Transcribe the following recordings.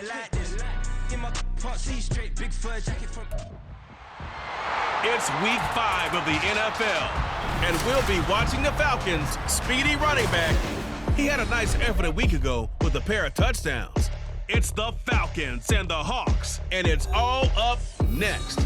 It's week 5 of the NFL, and we'll be watching the Falcons' speedy running back. He had a nice effort a week ago with a pair of touchdowns. It's the Falcons and the Hawks, and it's all up next.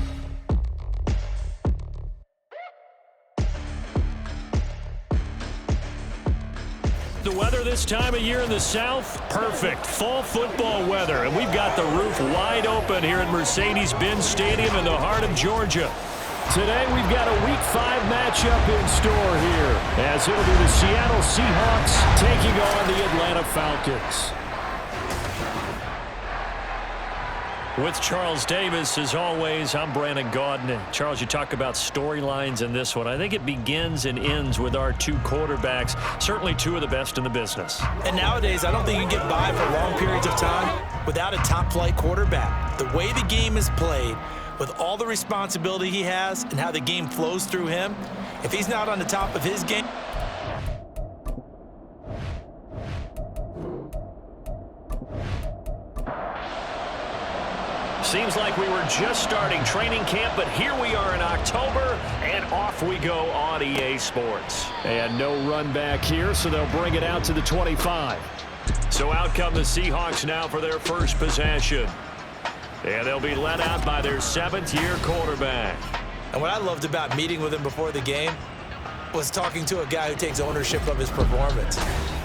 The weather this time of year in the South, perfect. Fall football weather, and we've got the roof wide open here at Mercedes-Benz Stadium in the heart of Georgia. Today we've got a Week 5 matchup in store here, as it'll be the Seattle Seahawks taking on the Atlanta Falcons. With Charles Davis, as always, I'm Brandon Gaudin. Charles, you talk about storylines in this one. I think it begins and ends with our two quarterbacks, certainly two of the best in the business. And nowadays, I don't think you can get by for long periods of time without a top-flight quarterback. The way the game is played, with all the responsibility he has and how the game flows through him, if he's not on the top of his game, seems like we were just starting training camp, but here we are in October, and off we go on EA Sports. And no run back here, so they'll bring it out to the 25. So out come the Seahawks now for their first possession. And they'll be led out by their 7th-year quarterback. and what I loved about meeting with him before the game was talking to a guy who takes ownership of his performance.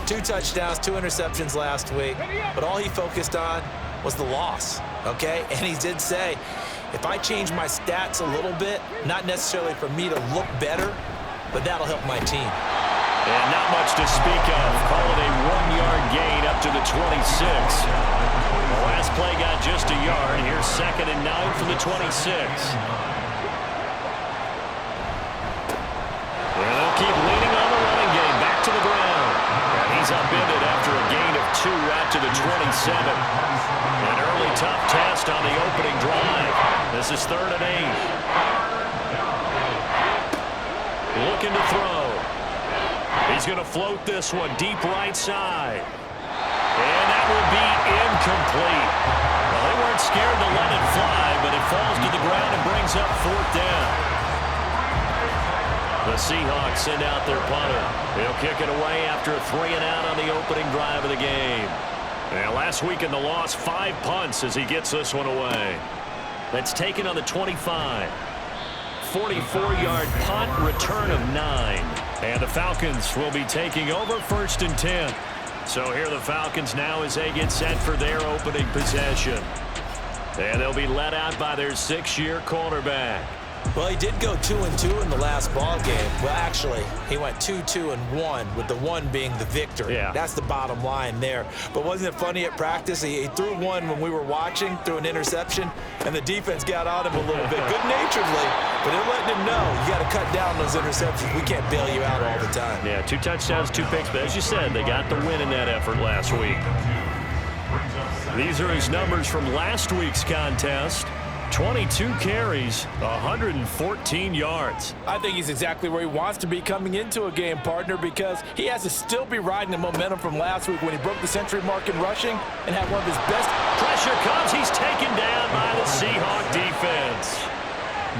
2 touchdowns, 2 interceptions last week, but all he focused on was the loss, okay? And he did say, if I change my stats a little bit, not necessarily for me to look better, but that'll help my team. And not much to speak of. Call it a 1-yard gain up to the 26. The last play got just a yard. Here's 2nd and 9 from the 26. And they'll keep leaning on the running game. Back to the ground. And he's upended after a gain of 2 out to the 27. An early tough test on the opening drive. This is 3rd and 8. Looking to throw. He's going to float this one deep right side. And that will be incomplete. Well, they weren't scared to let it fly, but it falls to the ground and brings up 4th down. The Seahawks send out their punter. He'll kick it away after a 3-and-out on the opening drive of the game. And last week in the loss, 5 punts as he gets this one away. That's taken on the 25. 44-yard punt, return of 9. And the Falcons will be taking over 1st and 10. So here the Falcons now as they get set for their opening possession. And they'll be led out by their 6th-year quarterback. Well, he did go 2-2 in the last ball game. Well, actually, he went 2-2-1, with the 1 being the victory. Yeah. That's the bottom line there. But wasn't it funny at practice? He threw one when we were watching, threw an interception, and the defense got on him a little bit, good-naturedly. But they're letting him know, you got to cut down those interceptions. We can't bail you out all the time. Yeah, 2 touchdowns, 2 picks. But as you said, they got the win in that effort last week. These are his numbers from last week's contest. 22 carries, 114 yards. I think he's exactly where he wants to be coming into a game, partner, because he has to still be riding the momentum from last week when he broke the century mark in rushing and had one of his best. Pressure comes. He's taken down by the Seahawk defense.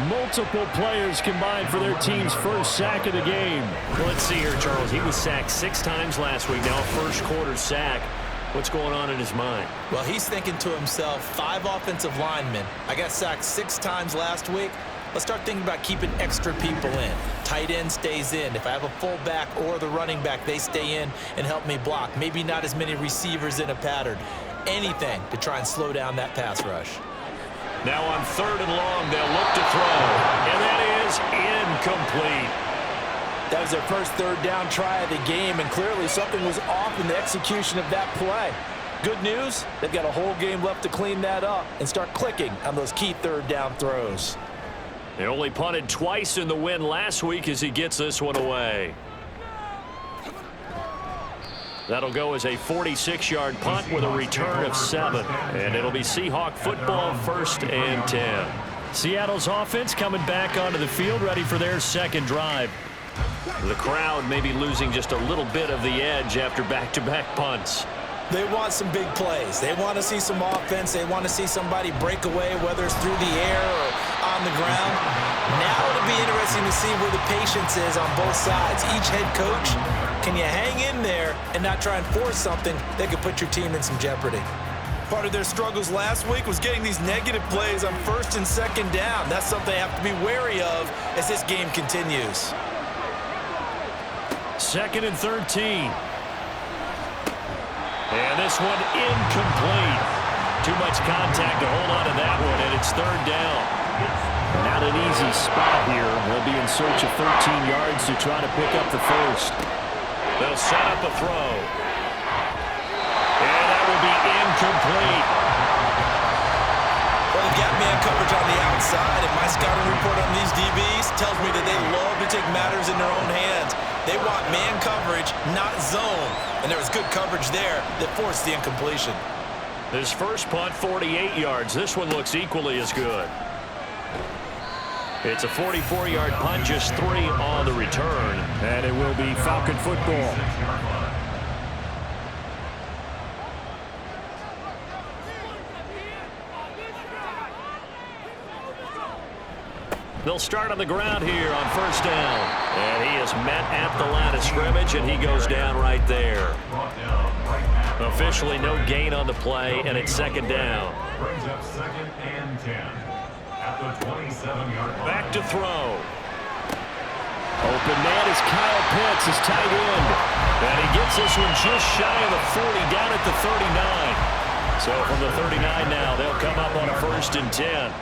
Multiple players combined for their team's first sack of the game. Well, let's see here, Charles. He was sacked 6 times last week. Now first quarter sack. What's going on in his mind? Well, he's thinking to himself, 5 offensive linemen. I got sacked 6 times last week. Let's start thinking about keeping extra people in. Tight end stays in. If I have a fullback or the running back, they stay in and help me block. Maybe not as many receivers in a pattern. Anything to try and slow down that pass rush. Now on 3rd and long, they'll look to throw. And that is incomplete. That was their first 3rd down try of the game, and clearly something was off in the execution of that play. Good news, they've got a whole game left to clean that up and start clicking on those key 3rd down throws. They only punted twice in the win last week as he gets this one away. That'll go as a 46-yard punt with a return of 7. And it'll be Seahawk football 1st and 10. Seattle's offense coming back onto the field, ready for their 2nd drive. The crowd may be losing just a little bit of the edge after back-to-back punts. They want some big plays. They want to see some offense. They want to see somebody break away, whether it's through the air or on the ground. Now it'll be interesting to see where the patience is on both sides. Each head coach, can you hang in there and not try and force something that could put your team in some jeopardy? Part of their struggles last week was getting these negative plays on first and second down. That's something they have to be wary of as this game continues. 2nd and 13. And this one incomplete. Too much contact to hold on to that one, and it's 3rd down. Not an easy spot here. They'll be in search of 13 yards to try to pick up the first. They'll set up a throw. And that will be incomplete. Well, they've got man coverage on the outside, and my scouting report on these DBs tells me that they love to take matters in their own hands. They want man coverage, not zone. And there was good coverage there that forced the incompletion. His first punt, 48 yards. This one looks equally as good. It's a 44-yard punt, just 3 on the return. And it will be Falcon football. They'll start on the ground here on 1st down. And he is met at the line of scrimmage, and he goes down right there. Officially no gain on the play, and it's 2nd down. Brings up 2nd and 10 at the 27-yard line. Back to throw. Open man is Kyle Pitts, his tight end. And he gets this one just shy of the 40, down at the 39. So from the 39 now, they'll come up on a 1st and 10.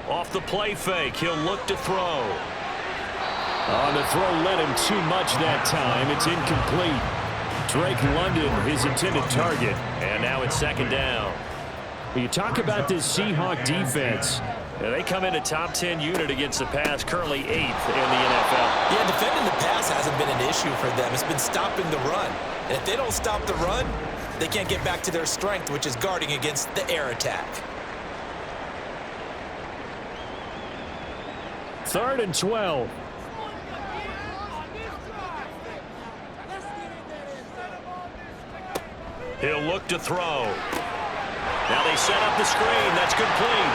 Off the play fake, he'll look to throw. On the throw led him too much that time. It's incomplete. Drake London, his intended target. And now it's 2nd down. You talk about this Seahawk defense. Yeah, they come in a top 10 unit against the pass, currently 8th in the NFL. Yeah, defending the pass hasn't been an issue for them. It's been stopping the run. And if they don't stop the run, they can't get back to their strength, which is guarding against the air attack. 3rd and 12. He'll look to throw. Now they set up the screen. That's complete.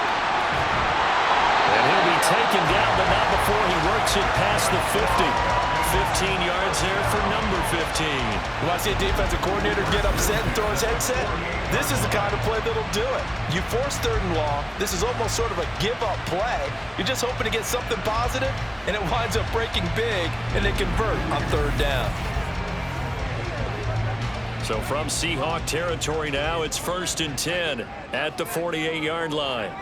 And he'll be taken down, but not before he works it past the 50. 15 yards there for number 15. You want to see a defensive coordinator get upset and throw his headset? This is the kind of play that'll do it. You force 3rd and long. This is almost sort of a give-up play. You're just hoping to get something positive, and it winds up breaking big, and they convert on 3rd down. So from Seahawk territory now, it's 1st and 10 at the 48-yard line.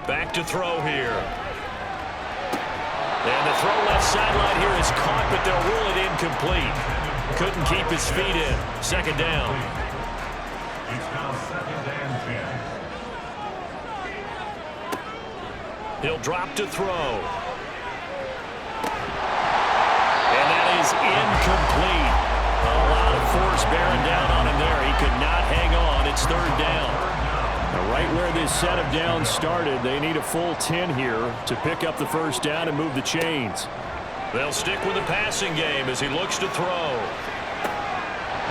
Back to throw here. And the throw left sideline here is caught, but they'll rule it incomplete. Couldn't keep his feet in. 2nd down. It's now 2nd and 10. He'll drop to throw. And that is incomplete. A lot of force bearing down on him there. He could not hang on. It's 3rd down. Now, right where this set of downs started, they need a full 10 here to pick up the 1st down and move the chains. They'll stick with the passing game as he looks to throw.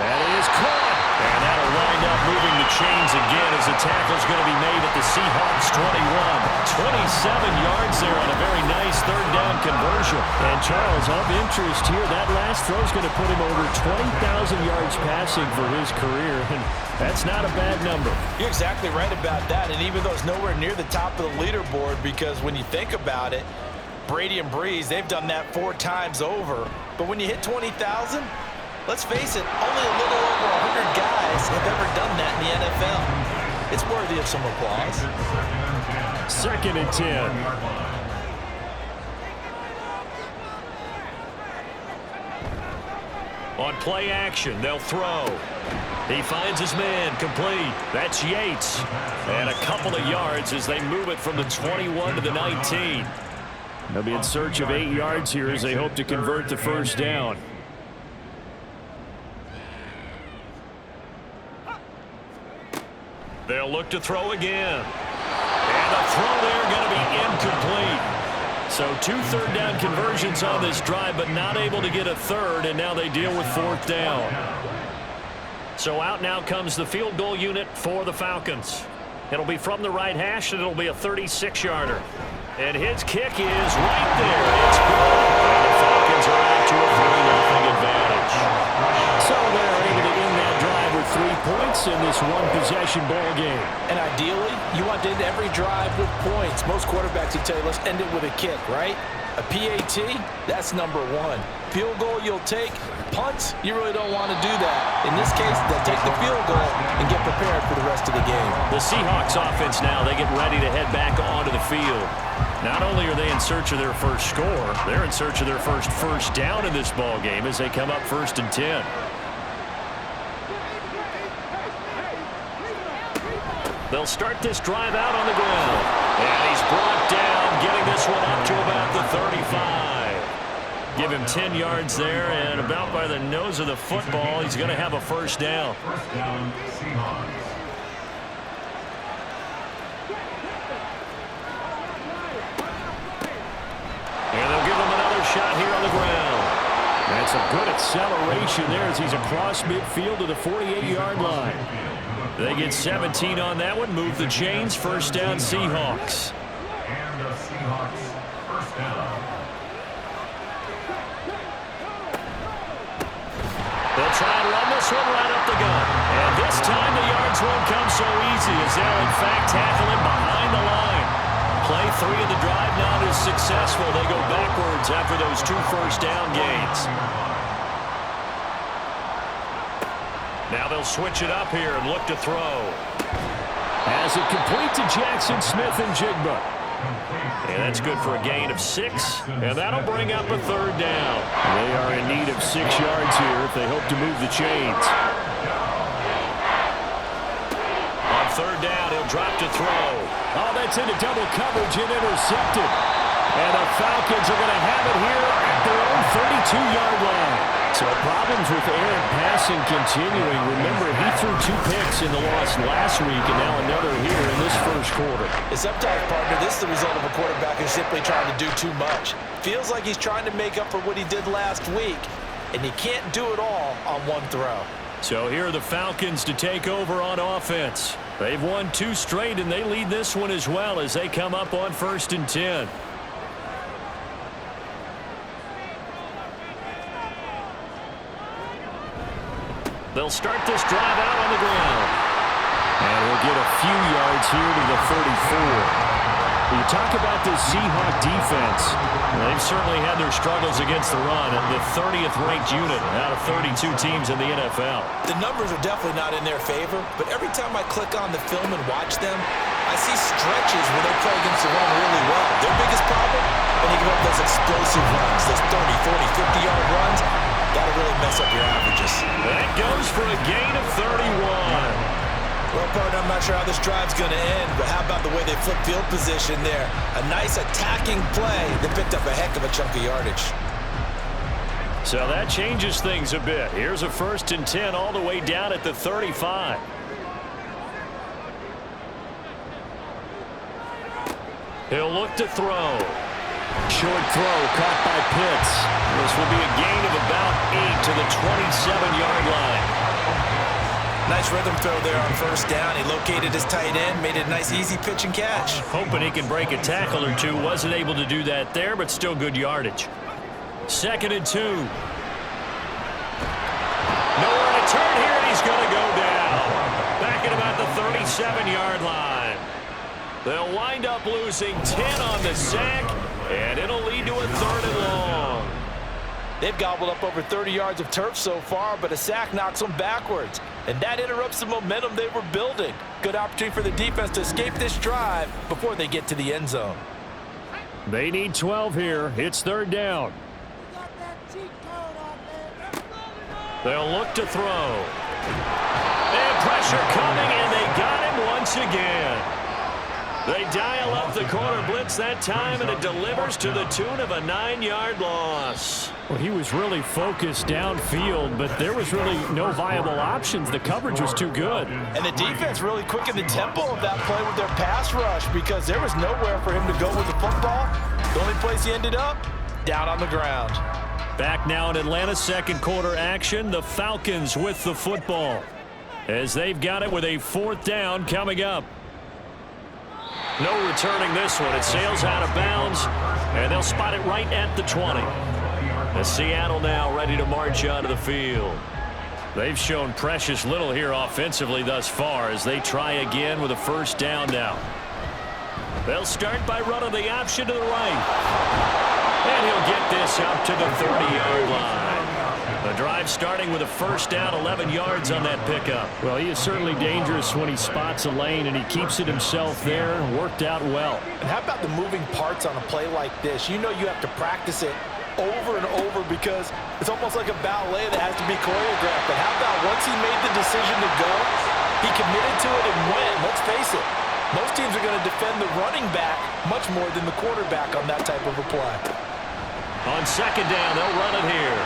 That is caught. And that'll wind up moving the chains again as the tackle's going to be made at the Seahawks 21. 27 yards there on a very nice 3rd down conversion. And Charles, of interest here, that last throw is going to put him over 20,000 yards passing for his career. And that's not a bad number. You're exactly right about that. And even though it's nowhere near the top of the leaderboard, because when you think about it, Brady and Breeze, they've done that 4 times over. But when you hit 20,000, let's face it, only a little over 100 guys have ever done that in the NFL. It's worthy of some applause. 2nd and 10. On play action, they'll throw. He finds his man, complete. That's Yates. And a couple of yards as they move it from the 21 to the 19. They'll be in search of 8 yards here as they hope to convert the 1st down. They'll look to throw again. throw there going to be incomplete. So 2 third-down conversions on this drive, but not able to get a third, and now they deal with 4th down. So out now comes the field goal unit for the Falcons. It'll be from the right hash, and it'll be a 36-yarder. And his kick is right there. It's good. And the Falcons are out to a 3-0 advantage. So they're able to end that drive with 3 points in this one-possession ball game. And ideally, you want to end every drive with points. Most quarterbacks would tell you, let's end it with a kick, right? A PAT, that's number 1. Field goal you'll take. Punts, you really don't want to do that. In this case, they'll take the field goal and get prepared for the rest of the game. The Seahawks offense now, they get ready to head back onto the field. Not only are they in search of their first score, they're in search of their first down in this ball game as they come up 1st and 10. They'll start this drive out on the ground. And he's brought down, getting this one up to about the 35. Give him 10 yards there, and about by the nose of the football, he's going to have a 1st down. First down, Seahawks. And they'll give him another shot here on the ground. That's a good acceleration there as he's across midfield to the 48-yard line. They get 17 on that one, move the chains, 1st down Seahawks. And the Seahawks, first down. They'll try and run this one right up the gut. And this time the yards won't come so easy as they'll in fact tackle him behind the line. Play 3 of the drive not as successful. They go backwards after those 2 first down gains. Now they'll switch it up here and look to throw. As it complete to Jackson Smith and Jigba. And that's good for a gain of 6. And that'll bring up a 3rd down. They are in need of 6 yards here if they hope to move the chains. On 3rd down, he'll drop to throw. Oh, that's into double coverage and intercepted. And the Falcons are going to have it here at their own 32-yard line. So problems with errant passing continuing. Remember, he threw 2 picks in the loss last week and now another here in this first quarter. It's up top, partner. This is the result of a quarterback who's simply trying to do too much. Feels like he's trying to make up for what he did last week, and he can't do it all on one throw. So here are the Falcons to take over on offense. They've won 2 straight, and they lead this one as well as they come up on 1st and 10. They'll start this drive out on the ground. And he'll get a few yards here to the 34. You talk about this Seahawk defense. They've certainly had their struggles against the run, and the 30th ranked unit out of 32 teams in the NFL. The numbers are definitely not in their favor, but every time I click on the film and watch them, I see stretches where they play against the run really well. Their biggest problem, when you give up those explosive runs, those 30, 40, 50-yard runs, that'll really mess up your averages. That goes for a gain of 31. Well, partner, I'm not sure how this drive's going to end, but how about the way they flip field position there? A nice attacking play that picked up a heck of a chunk of yardage. So that changes things a bit. Here's a 1st and 10 all the way down at the 35. He'll look to throw. Short throw caught by Pitts. This will be a gain of about 8 to the 27-yard line. Nice rhythm throw there on 1st down. He located his tight end, made it a nice easy pitch and catch. Hoping he can break a tackle or 2. Wasn't able to do that there, but still good yardage. 2nd and 2. Nowhere to turn here, and he's going to go down. Back at about the 37-yard line. They'll wind up losing 10 on the sack, and it'll lead to a 3rd and long. They've gobbled up over 30 yards of turf so far, but a sack knocks them backwards. And that interrupts the momentum they were building. Good opportunity for the defense to escape this drive before they get to the end zone. They need 12 here. It's 3rd down. They'll look to throw. And pressure coming, and they got him once again. They dial up the corner blitz that time, and it delivers to the tune of a 9-yard loss. Well, he was really focused downfield, but there was really no viable options. The coverage was too good. And the defense really quickened the tempo of that play with their pass rush because there was nowhere for him to go with the football. The only place he ended up, down on the ground. Back now in Atlanta, second quarter action. The Falcons with the football as they've got it with a 4th down coming up. No returning this one. It sails out of bounds, and they'll spot it right at the 20. As Seattle now ready to march onto the field. They've shown precious little here offensively thus far as they try again with a 1st down now. They'll start by running the option to the right. And he'll get this up to the 30-yard line. The drive starting with a 1st down, 11 yards on that pickup. Well, he is certainly dangerous when he spots a lane, and he keeps it himself there. Worked out well. And how about the moving parts on a play like this? You know you have to practice it over and over because it's almost like a ballet that has to be choreographed. But how about once he made the decision to go, he committed to it and went. Let's face it, most teams are going to defend the running back much more than the quarterback on that type of a play. On 2nd down, they'll run it here.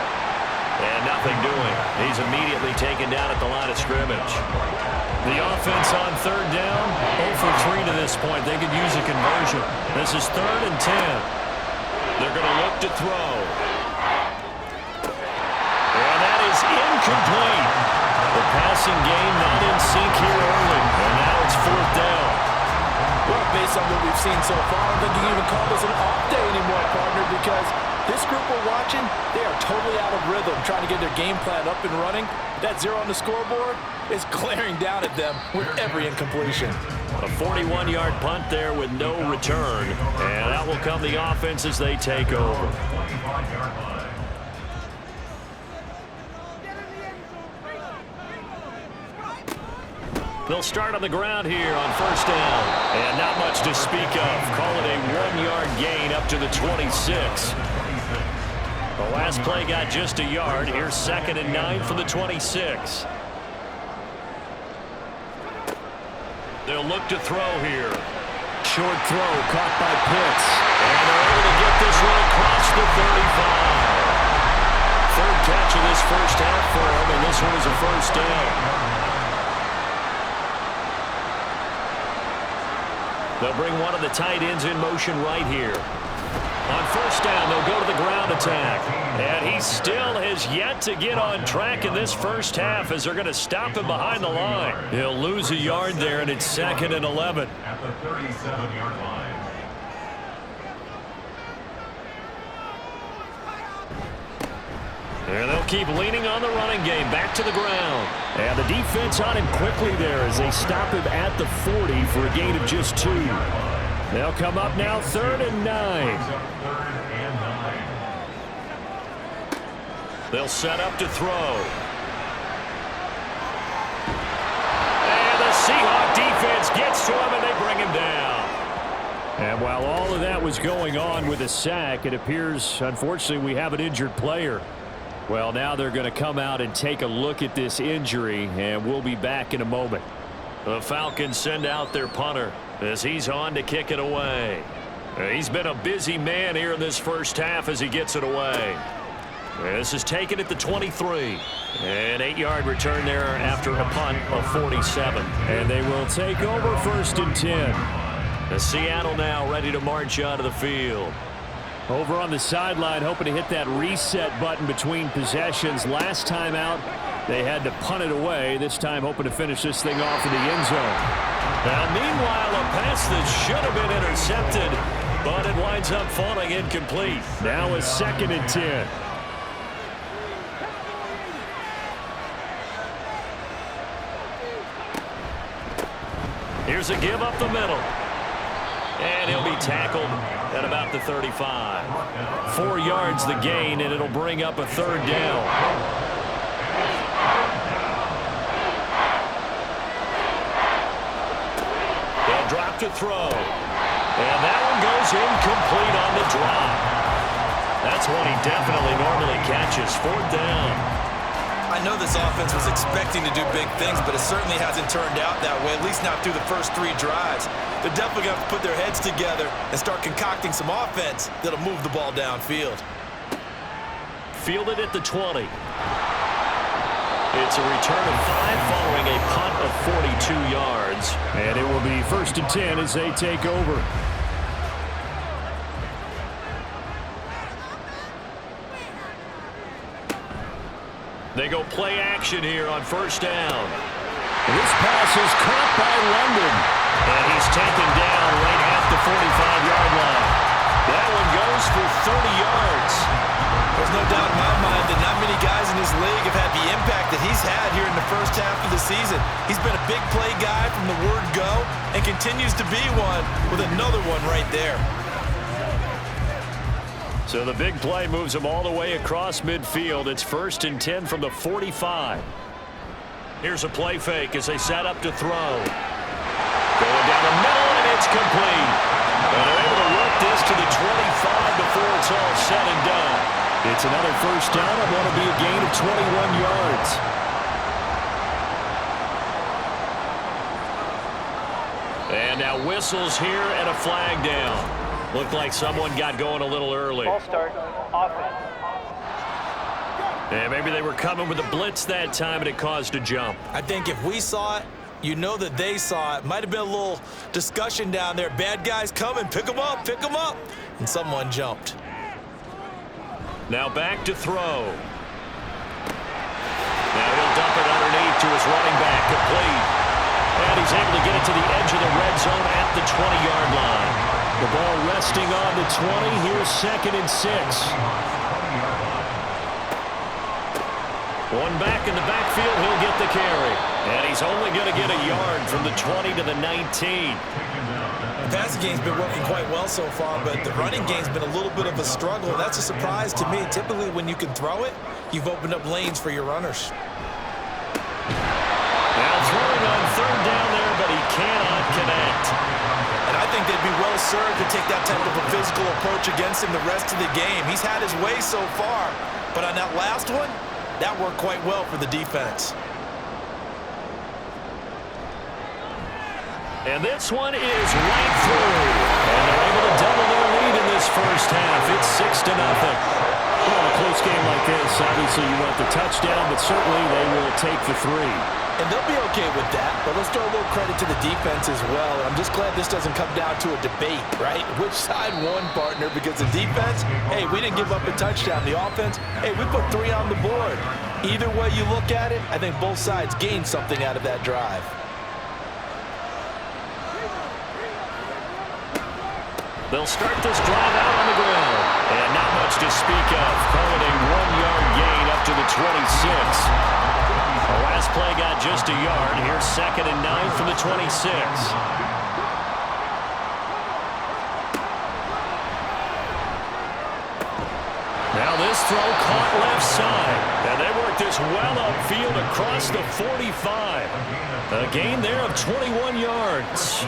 And nothing doing. He's immediately taken down at the line of scrimmage. The offense on 3rd down, 0 for 3 to this point. They could use a conversion. This is 3rd and 10. They're going to look to throw. And that is incomplete. The passing game not in sync here early. And now it's 4th down. Well, based on what we've seen so far, I don't think you can even call this an off day anymore, partner, because this group we're watching, they are totally out of rhythm, trying to get their game plan up and running. That 0 on the scoreboard is glaring down at them with every incompletion. A 41-yard punt there with no return. And out will come the offense as they take over. They'll start on the ground here on 1st down. And not much to speak of. Call it a 1-yard gain up to the 26. The last play got just a yard. Here's 2nd and 9 from the 26. They'll look to throw here. Short throw caught by Pitts. And they're able to get this one across the 35. 3rd catch of this 1st half for him, and this one is a 1st down. They'll bring one of the tight ends in motion right here. On 1st down, they'll go to the ground attack. And he still has yet to get on track in this 1st half as they're going to stop him behind the line. He'll lose a yard there, and it's 2nd and 11. At the 37-yard line. And they'll keep leaning on the running game. Back to the ground. And the defense on him quickly there as they stop him at the 40 for a gain of just 2. They'll come up now 3rd and 9. They'll set up to throw. And the Seahawk defense gets to him, and they bring him down. And while all of that was going on with a sack, it appears, unfortunately, we have an injured player. Well, now they're going to come out and take a look at this injury, and we'll be back in a moment. The Falcons send out their punter as he's on to kick it away. He's been a busy man here in this 1st half as he gets it away. This is taken at the 23. An 8-yard return there after a punt of 47. And they will take over 1st and 10. The Seattle now ready to march onto the field. Over on the sideline, hoping to hit that reset button between possessions. Last time out, they had to punt it away. This time, hoping to finish this thing off in the end zone. Now, meanwhile, a pass that should have been intercepted, but it winds up falling incomplete. Now a 2nd and 10. Here's a give up the middle. And he'll be tackled at about the 35. 4 yards the gain, and it'll bring up a 3rd down. They'll drop to throw. And that one goes incomplete on the drop. That's one he definitely normally catches. 4th down. I I know this offense was expecting to do big things, but it certainly hasn't turned out that way, at least not through the first 3 drives. They're definitely going to have to put their heads together and start concocting some offense that'll move the ball downfield. Fielded at the 20. It's a return of 5 following a punt of 42 yards. And it will be 1st and 10 as they take over. They go play action here on 1st down. This pass is caught by London. And he's taken down right at the 45-yard line. That one goes for 30 yards. There's no doubt in my mind that not many guys in this league have had the impact that he's had here in the first half of the season. He's been a big play guy from the word go and continues to be one with another one right there. So the big play moves him all the way across midfield. It's 1st and 10 from the 45. Here's a play fake as they set up to throw. Going down the middle, and it's complete. And they're able to work this to the 25 before it's all said and done. It's another 1st down. It want to be a gain of 21 yards. And now whistles here and a flag down. Looked like someone got going a little early. Ball start, offense. And maybe they were coming with a blitz that time and it caused a jump. I think if we saw it, you know that they saw it. Might have been a little discussion down there. Bad guys coming, pick them up, pick them up. And someone jumped. Now back to throw. Now he'll dump it underneath to his running back, complete. And he's able to get it to the edge of the red zone at the 20-yard line. The ball resting on the 20. Here's 2nd and 6. One back in the backfield, he'll get the carry. And he's only going to get a yard from the 20 to the 19. The passing game's been working quite well so far, but the running game's been a little bit of a struggle. That's a surprise to me. Typically, when you can throw it, you've opened up lanes for your runners. Now throwing on 3rd down there, but he cannot connect. And I think they'd be well served to take that type of a physical approach against him the rest of the game. He's had his way so far, but on that last one, that worked quite well for the defense. And this one is right through. And they're able to double their lead in this first half. It's 6-0. Well, a close game like this, obviously you want the touchdown, but certainly they will take the 3. And they'll be okay with that, but let's throw a little credit to the defense as well. I'm just glad this doesn't come down to a debate, right? Which side won, partner? Because the defense, hey, we didn't give up a touchdown. The offense, hey, we put 3 on the board. Either way you look at it, I think both sides gained something out of that drive. They'll start this drive out on the ground. And not much to speak of. Calling a 1-yard gain up to the 26. The last play got just a yard. Here's 2nd and 9 from the 26. Now this throw caught left side. And they work this well upfield across the 45. A gain there of 21 yards.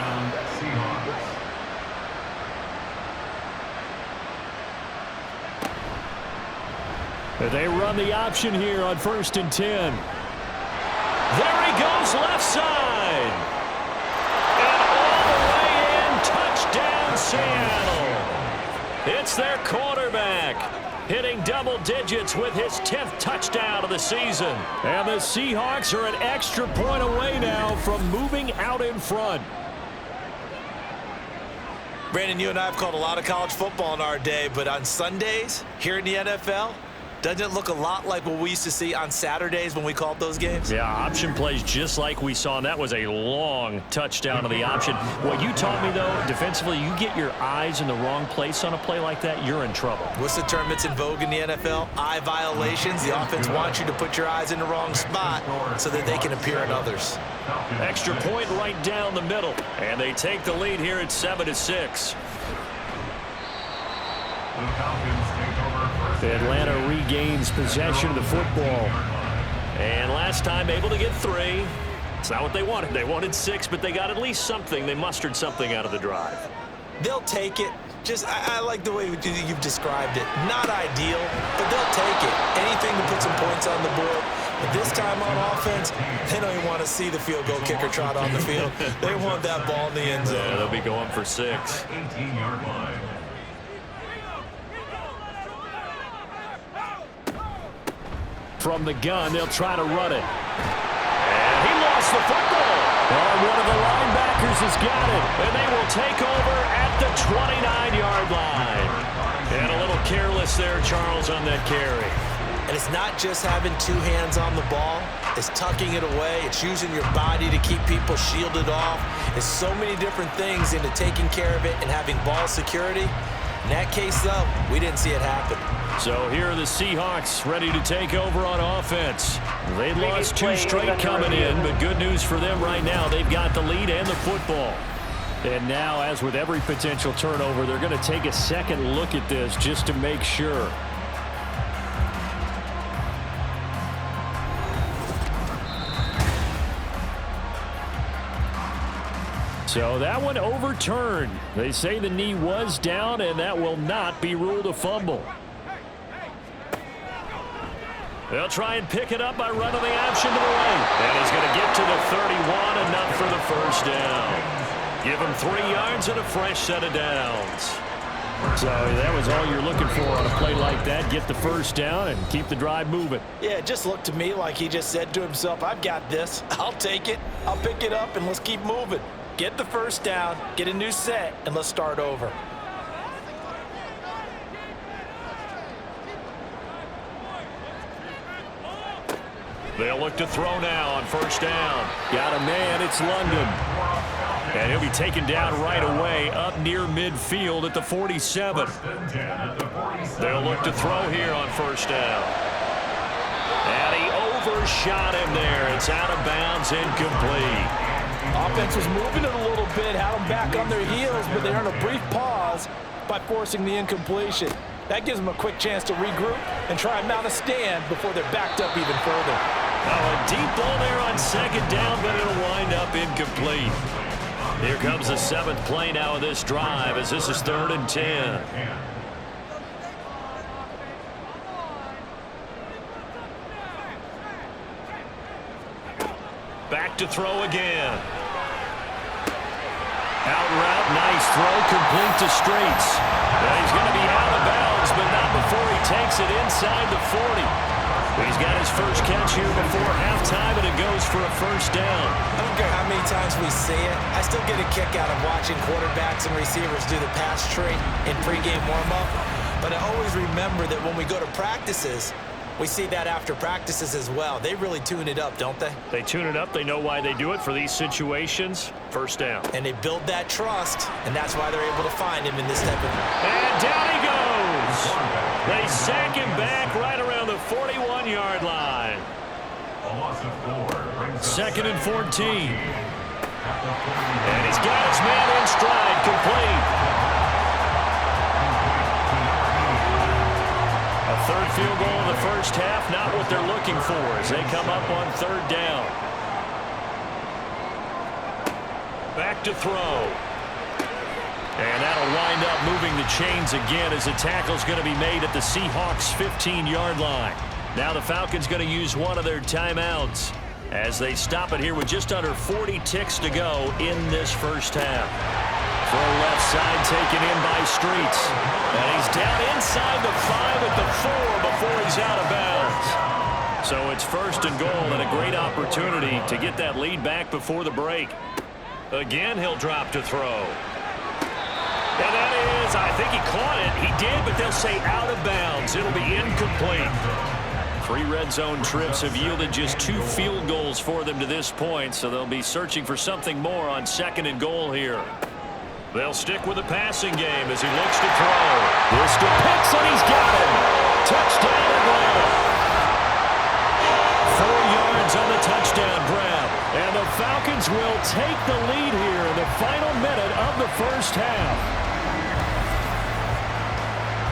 They run the option here on 1st and 10. There he goes left side. And all the way in, touchdown Seattle. It's their quarterback hitting double digits with his 10th touchdown of the season. And the Seahawks are an extra point away now from moving out in front. Brandon, you and I have called a lot of college football in our day, but on Sundays here in the NFL, doesn't it look a lot like what we used to see on Saturdays when we called those games? Yeah, option plays just like we saw, and that was a long touchdown of the option. What you taught me, though, defensively, you get your eyes in the wrong place on a play like that, you're in trouble. What's the term that's in vogue in the NFL? Eye violations. The offense wants you to put your eyes in the wrong spot so that they can appear in others. Extra point right down the middle, and they take the lead here at 7-6. Atlanta regains possession of the football. And last time able to get 3. It's not what they wanted. They wanted 6, but they got at least something. They mustered something out of the drive. They'll take it. I like the way you've described it. Not ideal, but they'll take it. Anything to put some points on the board. But this time on offense, they don't even want to see the field goal kicker trot on the field. They want that ball in the end zone. Yeah, they'll be going for 6. 18-yard line. From the gun, they'll try to run it. And he lost the football. And one of the linebackers has got it. And they will take over at the 29-yard line. And a little careless there, Charles, on that carry. And it's not just having 2 hands on the ball. It's tucking it away. It's using your body to keep people shielded off. It's so many different things into taking care of it and having ball security. In that case, though, we didn't see it happen. So here are the Seahawks ready to take over on offense. They lost 2 straight coming in, but good news for them right now. They've got the lead and the football. And now, as with every potential turnover, they're going to take a second look at this just to make sure. So that one overturned. They say the knee was down, and that will not be ruled a fumble. They'll try and pick it up by running the option to the right. And he's going to get to the 31, enough for the first down. Give him 3 yards and a fresh set of downs. So that was all you're looking for on a play like that. Get the first down and keep the drive moving. Yeah, it just looked to me like he just said to himself, I've got this. I'll take it. I'll pick it up, and let's keep moving. Get the first down, get a new set, and let's start over. They'll look to throw now on first down. Got a man, it's London. And he'll be taken down right away up near midfield at the 47. They'll look to throw here on first down. And he overshot him there. It's out of bounds, incomplete. Offense was moving it a little bit, had them back on their heels, but they earned a brief pause by forcing the incompletion. That gives them a quick chance to regroup and try and mount a stand before they're backed up even further. Oh, a deep ball there on second down, but it'll wind up incomplete. Here comes the 7th play now of this drive as this is 3rd and 10. Back to throw again. Out route, nice throw, complete to Streets. He's going to be out of bounds, but not before he takes it inside the 40. He's got his first catch here before halftime, and it goes for a first down. I don't care how many times we see it. I still get a kick out of watching quarterbacks and receivers do the pass tree in pregame warm-up. But I always remember that when we go to practices, we see that after practices as well. They really tune it up, don't they? They tune it up. They know why they do it for these situations. First down. And they build that trust, and that's why they're able to find him in this type of... And down he goes. They sack him back right around the 41-yard line. A loss of 4. 2nd and 14. And he's got his man in stride, complete. A 3rd field goal in the first half, not what they're looking for as they come up on 3rd down. Back to throw. And that'll wind up moving the chains again as the tackle's going to be made at the Seahawks' 15-yard line. Now the Falcons going to use one of their timeouts as they stop it here with just under 40 ticks to go in this first half. Throw left side taken in by Streets. And he's down inside the 5 at the 4 before he's out of bounds. So it's 1st and goal and a great opportunity to get that lead back before the break. Again, he'll drop to throw. And that is, I think he caught it. He did, but they'll say out of bounds. It'll be incomplete. 3 red zone trips have yielded just 2 field goals for them to this point, so they'll be searching for something more on 2nd and goal here. They'll stick with the passing game as he looks to throw. This to Pitts, and he's got him. Touchdown Atlanta. 4 yards on the touchdown grab. And the Falcons will take the lead here in the final minute of the first half.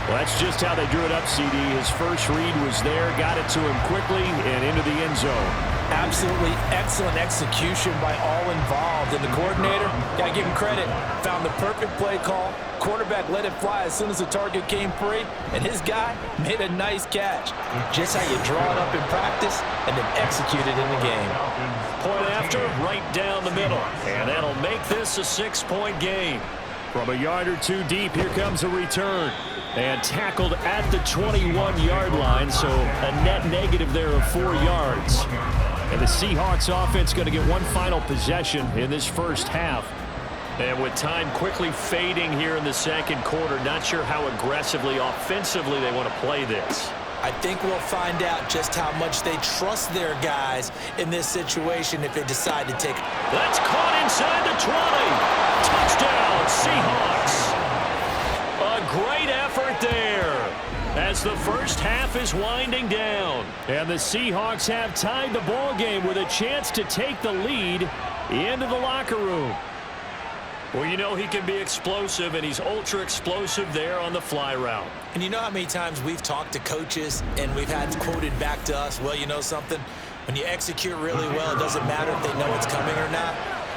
Well, that's just how they drew it up, CD. His first read was there, got it to him quickly and into the end zone. Absolutely excellent execution by all involved. And the coordinator, got to give him credit, found the perfect play call. Quarterback let it fly as soon as the target came free, and his guy made a nice catch. Just how you draw it up in practice and then execute it in the game. Point after, right down the middle. And that'll make this a 6-point game. From a yard or two deep, here comes a return. And tackled at the 21-yard line, so a net negative there of 4 yards. And the Seahawks offense going to get one final possession in this first half. And with time quickly fading here in the second quarter, not sure how aggressively, offensively they want to play this. I think we'll find out just how much they trust their guys in this situation if they decide to take. That's caught inside the 20. Touchdown, Seahawks. A great effort there as the first half is winding down. And the Seahawks have tied the ball game with a chance to take the lead into the locker room. Well, you know he can be explosive, and he's ultra explosive there on the fly route. And you know how many times we've talked to coaches and we've had quoted back to us, well, you know something? When you execute really well, it doesn't matter if they know it's coming or not.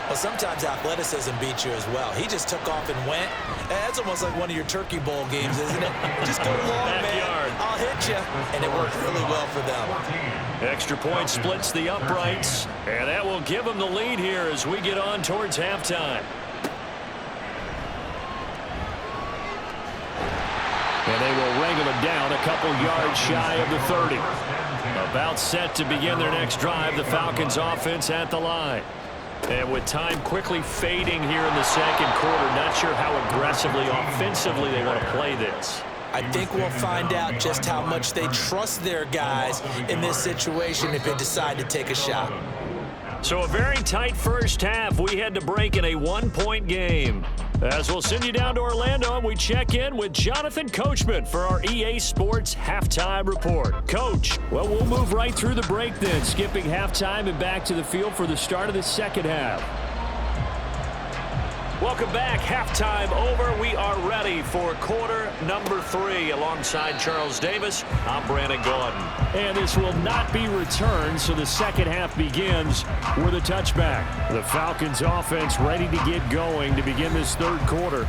Well, sometimes athleticism beats you as well. He just took off and went. That's almost like one of your Turkey Bowl games, isn't it? Just go long, man. I'll hit you. And it worked really well for them. Extra point splits the uprights, and that will give them the lead here as we get on towards halftime. And they will wrangle them down a couple yards shy of the 30. About set to begin their next drive, the Falcons offense at the line. And with time quickly fading here in the second quarter, not sure how aggressively, offensively they want to play this. I think we'll find out just how much they trust their guys in this situation if they decide to take a shot. So a very tight first half. We had to break in a 1-point game. As we'll send you down to Orlando, and we check in with Jonathan Coachman for our EA Sports Halftime Report. Coach. Well, we'll move right through the break then, skipping halftime and back to the field for the start of the second half. Welcome back. Halftime over. We are ready for quarter number 3. Alongside Charles Davis, I'm Brandon Gordon. And this will not be returned, so the second half begins with a touchback. The Falcons offense ready to get going to begin this third quarter.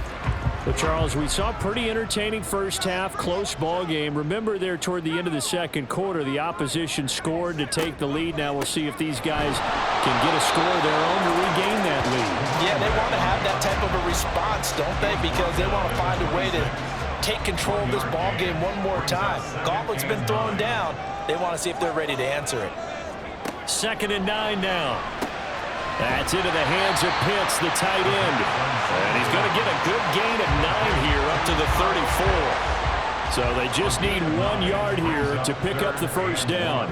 But, Charles, we saw a pretty entertaining first half, close ball game. Remember there toward the end of the second quarter, the opposition scored to take the lead. Now we'll see if these guys can get a score of their own to regain that lead. Yeah, they want to have that type of a response, don't they? Because they want to find a way to take control of this ball game one more time. Gauntlet's been thrown down. They want to see if they're ready to answer it. 2nd and 9 now. That's into the hands of Pitts, the tight end. And he's going to get a good gain of 9 here up to the 34. So they just need 1 yard here to pick up the first down.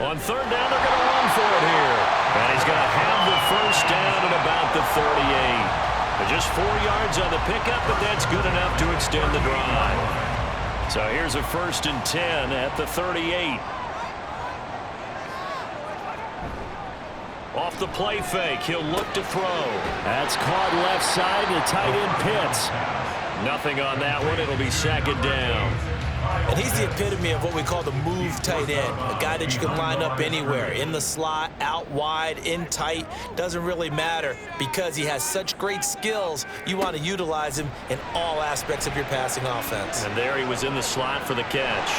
On 3rd down, they're going to run for it here. And he's going to have the first down at about the 38. Just 4 yards on the pickup, but that's good enough to extend the drive. So here's a 1st and 10 at the 38. Off the play fake, he'll look to throw. That's caught left side to tight end Pitts. Nothing on that one. It'll be 2nd down. And he's the epitome of what we call the move tight end, a guy that you can line up anywhere, in the slot, out wide, in tight, doesn't really matter because he has such great skills. You want to utilize him in all aspects of your passing offense. And there he was in the slot for the catch.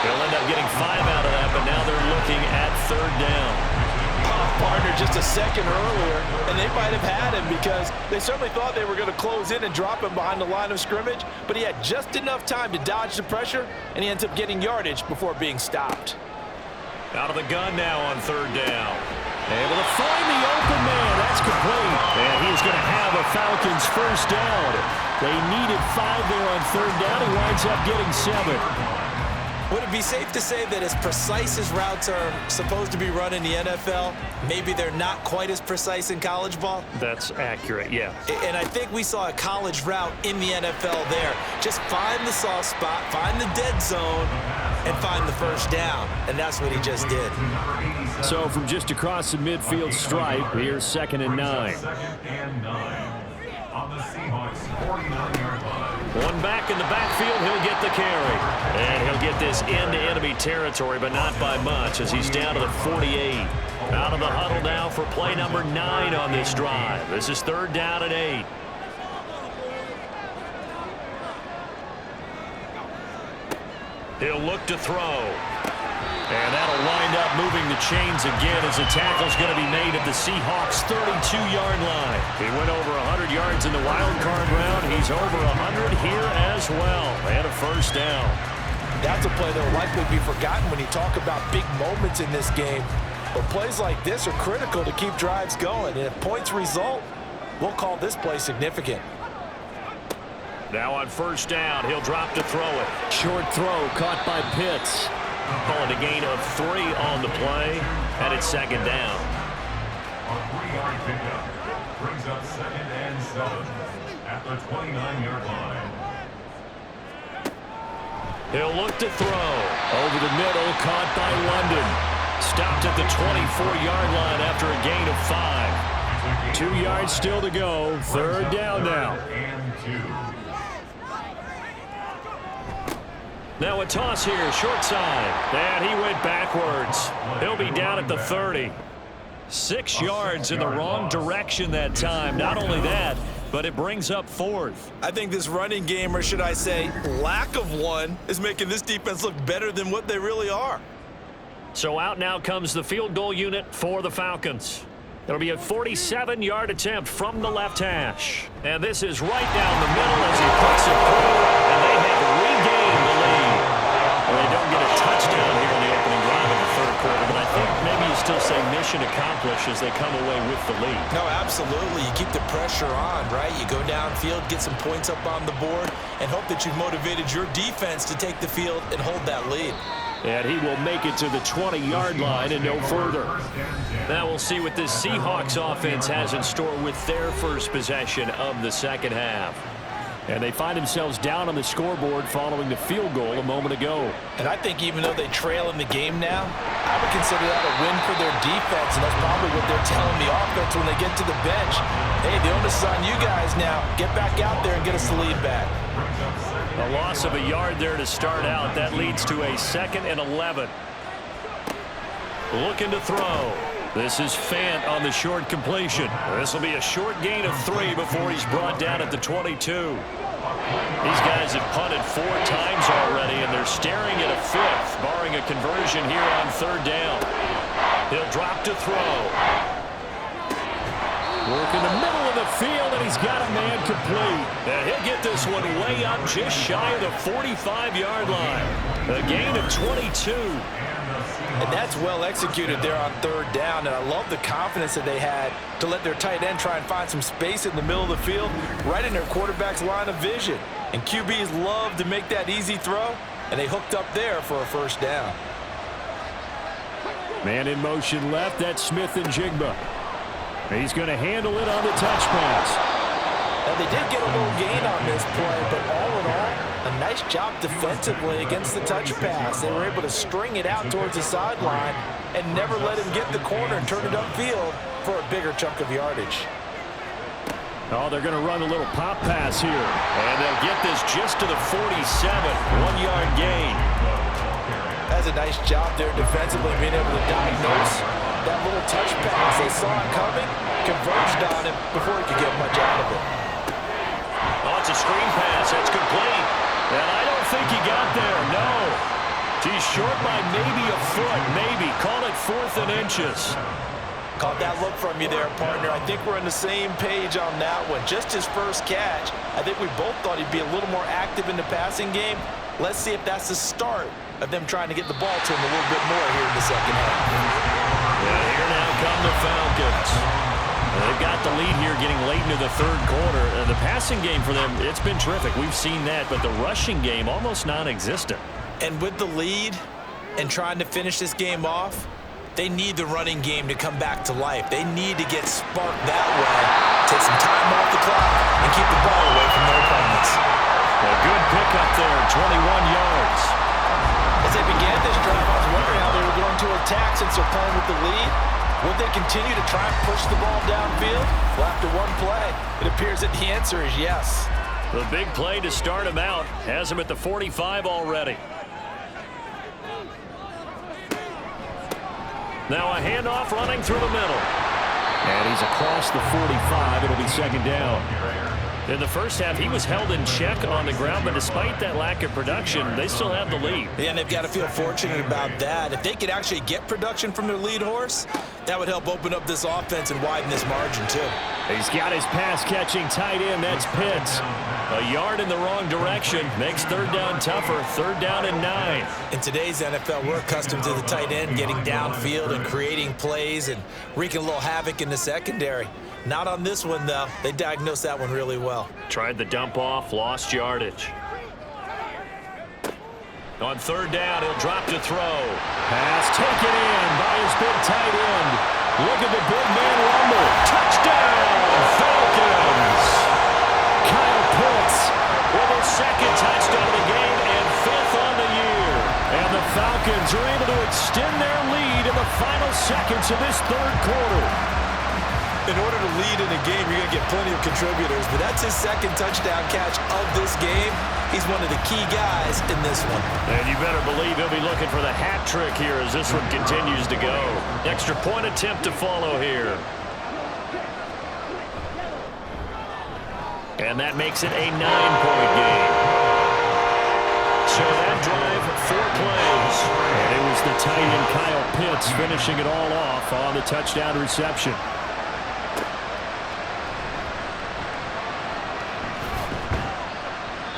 They'll end up getting 5 out of that, but now they're looking at 3rd down. Partner just a second earlier, and they might have had him because they certainly thought they were going to close in and drop him behind the line of scrimmage, but he had just enough time to dodge the pressure, and he ends up getting yardage before being stopped. Out of the gun now on 3rd down. Able to find the open man. That's complete. And he's going to have a Falcons first down. They needed 5 there on 3rd down. He winds up getting 7. Would it be safe to say that as precise as routes are supposed to be run in the NFL, maybe they're not quite as precise in college ball? That's accurate, yeah. And I think we saw a college route in the NFL there. Just find the soft spot, find the dead zone, and find the first down. And that's what he just did. So from just across the midfield stripe, here's 2nd and 9. 2nd and 9 on the Seahawks 49-yard line. One back in the backfield, he'll get the carry. And he'll get this into enemy territory, but not by much as he's down to the 48. Out of the huddle now for play number 9 on this drive. This is 3rd down and 8. He'll look to throw. And that'll wind up moving the chains again as the tackle's going to be made at the Seahawks' 32-yard line. He went over 100 yards in the wild card round. He's over 100 here as well. And a first down. That's a play that will likely be forgotten when you talk about big moments in this game. But plays like this are critical to keep drives going. And if points result, we'll call this play significant. Now on first down, he'll drop to throw it. Short throw caught by Pitts. Calling a gain of 3 on the play, and it's 2nd down. A 3-yard pickup brings up 2nd and 7 at the 29-yard line. He'll look to throw. Over the middle, caught by London. Stopped at the 24-yard line after a gain of 5. 2 yards still to go. 3rd down now. And 2. Now a toss here, short side. And he went backwards. He'll be down at the 30. 6 yards in the wrong direction that time. Not only that, but it brings up 4th. I think this running game, or should I say lack of one, is making this defense look better than what they really are. So out now comes the field goal unit for the Falcons. It'll be a 47-yard attempt from the left hash. And this is right down the middle as he puts it through, and they have regained the lead. Well, they don't get a touchdown here in the opening drive of the 3rd quarter, but I think maybe you still say mission accomplished as they come away with the lead. No, absolutely. You keep the pressure on, right? You go downfield, get some points up on the board, and hope that you've motivated your defense to take the field and hold that lead. And he will make it to the 20-yard line and no further. Now we'll see what this Seahawks offense has in store with their first possession of the 2nd half. And they find themselves down on the scoreboard following the field goal a moment ago. And I think even though they trail in the game now, I would consider that a win for their defense, and that's probably what they're telling the offense when they get to the bench. Hey, the onus is on you guys now. Get back out there and get us the lead back. A loss of a yard there to start out. That leads to a 2nd and 11. Looking to throw. This is Fant on the short completion. This will be a short gain of 3 before he's brought down at the 22. These guys have punted 4 times already, and they're staring at a 5th, barring a conversion here on 3rd down. He'll drop to throw. Work in the middle of the field, and he's got a man complete. And he'll get this one way up just shy of the 45-yard line. A gain of 22. And that's well executed there on 3rd down, and I love the confidence that they had to let their tight end try and find some space in the middle of the field, right in their quarterback's line of vision. And QBs love to make that easy throw, and they hooked up there for a first down. Man in motion left, that's Smith and Jigba. He's going to handle it on the touch pass. Now, they did get a little gain on this play, but all in all, a nice job defensively against the touch pass. They were able to string it out towards the sideline and never let him get the corner and turn it upfield for a bigger chunk of yardage. Oh, they're going to run a little pop pass here. And they'll get this just to the 47. 1-yard gain. That's a nice job there defensively, being able to diagnose that little touch pass. They saw it coming, converged on him before he could get much out of it. Oh, it's a screen pass. That's complete. And I don't think he got there. No. He's short by maybe a foot. Maybe. Call it 4th and inches. Caught that look from you there, partner. I think we're on the same page on that one. Just his first catch. I think we both thought he'd be a little more active in the passing game. Let's see if that's the start of them trying to get the ball to him a little bit more here in the 2nd half. Yeah, here now come the Falcons. They've got the lead here getting late into the 3rd quarter. The passing game for them, it's been terrific. We've seen that, but the rushing game almost non-existent. And with the lead and trying to finish this game off, they need the running game to come back to life. They need to get sparked that way, take some time off the clock, and keep the ball away from their opponents. A good pickup there, 21 yards. As they began this drive, I was wondering how they were going to attack since they're playing with the lead. Would they continue to try and push the ball downfield? Well, after one play, it appears that the answer is yes. The big play to start him out has him at the 45 already. Now a handoff running through the middle. And he's across the 45. It'll be second down. In the first half, he was held in check on the ground, but despite that lack of production, they still have the lead. Yeah, and they've got to feel fortunate about that. If they could actually get production from their lead horse, that would help open up this offense and widen this margin, too. He's got his pass-catching tight end. That's Pitts. A yard in the wrong direction makes third down tougher. Third down and 9. In today's NFL, we're accustomed to the tight end getting downfield and creating plays and wreaking a little havoc in the secondary. Not on this one, though. They diagnosed that one really well. Tried the dump off, lost yardage. On third down, he'll drop to throw. Pass taken in by his big tight end. Look at the big man rumble. Touchdown, Falcons! Kyle Pitts with his second touchdown of the game and 5th on the year. And the Falcons are able to extend their lead in the final seconds of this third quarter. In order to lead in a game, you're going to get plenty of contributors, but that's his second touchdown catch of this game. He's one of the key guys in this one. And you better believe he'll be looking for the hat trick here as this one continues to go. Extra point attempt to follow here. And that makes it a 9-point game. So that drive, 4 plays. And it was the tight end Kyle Pitts finishing it all off on the touchdown reception.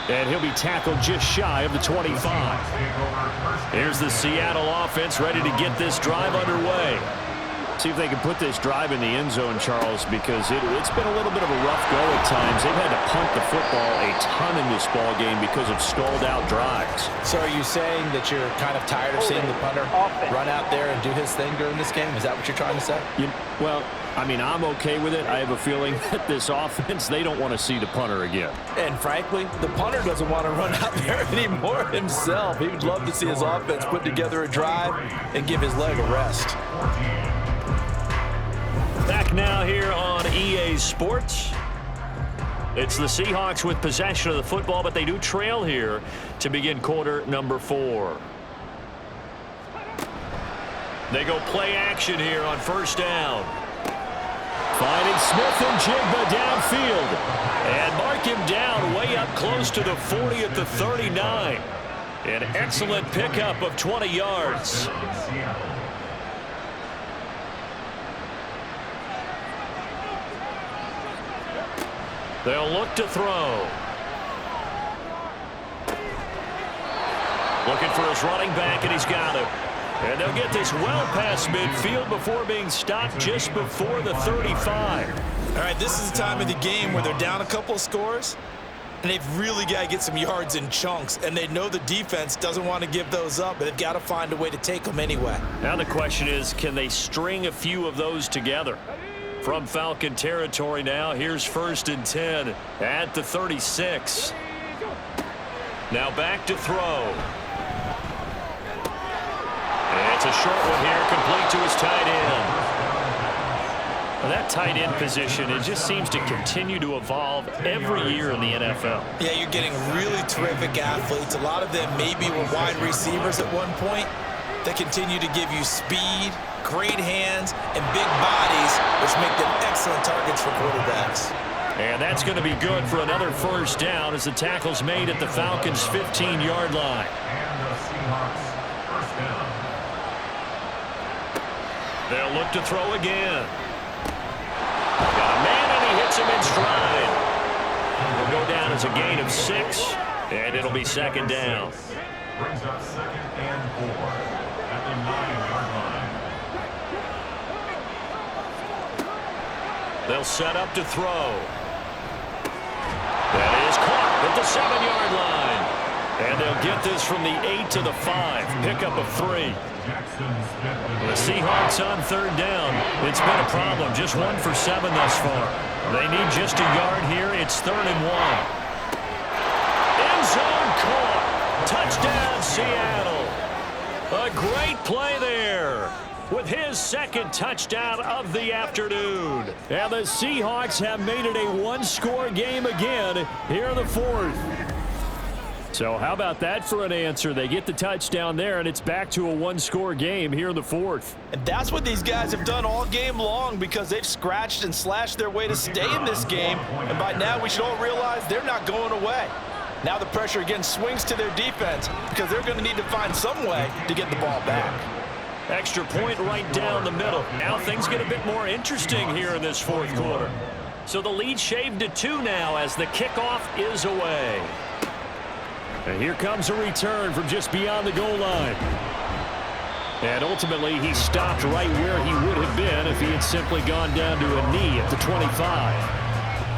And he'll be tackled just shy of the 25. Here's the Seattle offense ready to get this drive underway. See if they can put this drive in the end zone, Charles, because it's been a little bit of a rough go at times. They've had to punt the football a ton in this ball game because of stalled-out drives. So are you saying that you're kind of tired of seeing the punter run out there and do his thing during this game? Is that what you're trying to say? Well, I mean, I'm okay with it. I have a feeling that this offense, they don't want to see the punter again. And frankly, the punter doesn't want to run out there anymore himself. He would love to see his offense put together a drive and give his leg a rest. Back now here on EA Sports. It's the Seahawks with possession of the football, but they do trail here to begin quarter number 4. They go play action here on first down. Finding Smith and Jigba downfield. And mark him down way up close to the 40 at the 39. An excellent pickup of 20 yards. They'll look to throw. Looking for his running back, and he's got it. And they'll get this well past midfield before being stopped just before the 35. All right, this is the time of the game where they're down a couple of scores, and they've really got to get some yards in chunks, and they know the defense doesn't want to give those up, but they've got to find a way to take them anyway. Now the question is, can they string a few of those together? From Falcon territory now, here's 1st and 10 at the 36. Now back to throw. It's a short one here, complete to his tight end. Well, that tight end position, it just seems to continue to evolve every year in the NFL. Yeah, you're getting really terrific athletes. A lot of them maybe were wide receivers at one point. They continue to give you speed, great hands, and big bodies, which make them excellent targets for quarterbacks. And that's going to be good for another first down as the tackle's made at the Falcons' 15-yard line. And the Seahawks first down. They'll look to throw again. Got a man, and he hits him in stride. Will go down as a gain of 6, and it'll be second down. Brings up 2nd and 4 at the 9-yard line. They'll set up to throw. That is caught at the 7-yard line. And they'll get this from the 8 to the 5. Pickup of 3. The Seahawks on third down. It's been a problem. Just 1 for 7 thus far. They need just a yard here. It's 3rd and 1. End zone caught. Touchdown, Seattle. A great play there. with his second touchdown of the afternoon. And the Seahawks have made it a one-score game again here in the fourth. So how about that for an answer? They get the touchdown there, and it's back to a one-score game here in the fourth. And that's what these guys have done all game long because they've scratched and slashed their way to stay in this game. And by now, we should all realize they're not going away. Now the pressure again swings to their defense because they're going to need to find some way to get the ball back. Extra point right down the middle. Now things get a bit more interesting here in this fourth quarter. So the lead shaved to 2 now as the kickoff is away. And here comes a return from just beyond the goal line. And ultimately, he stopped right where he would have been if he had simply gone down to a knee at the 25.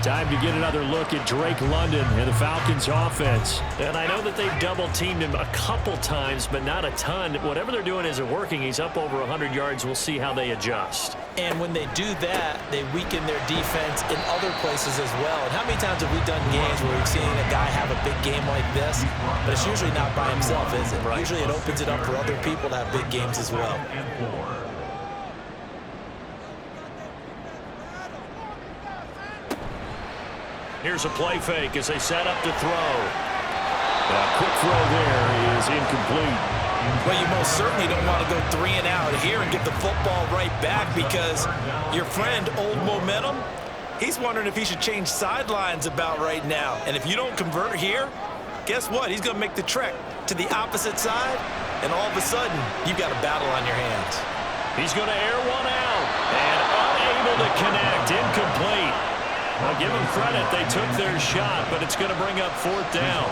Time to get another look at Drake London and the Falcons' offense. And I know that they've double-teamed him a couple times, but not a ton. Whatever they're doing isn't working. He's up over 100 yards. We'll see how they adjust. And when they do that, they weaken their defense in other places as well. And how many times have we done games where we've seen a guy have a big game like this, but it's usually not by himself, is it? Right. Usually it opens it up for other people to have big games as well. Here's a play fake as they set up to throw. A quick throw there is incomplete. Well, you most certainly don't want to go 3 and out here and get the football right back because your friend, Old Momentum, he's wondering if he should change sidelines about right now. And if you don't convert here, guess what? He's going to make the trek to the opposite side, and all of a sudden, you've got a battle on your hands. He's going to air one out and unable to connect. Incomplete. Well, give them credit. They took their shot, but it's going to bring up 4th down.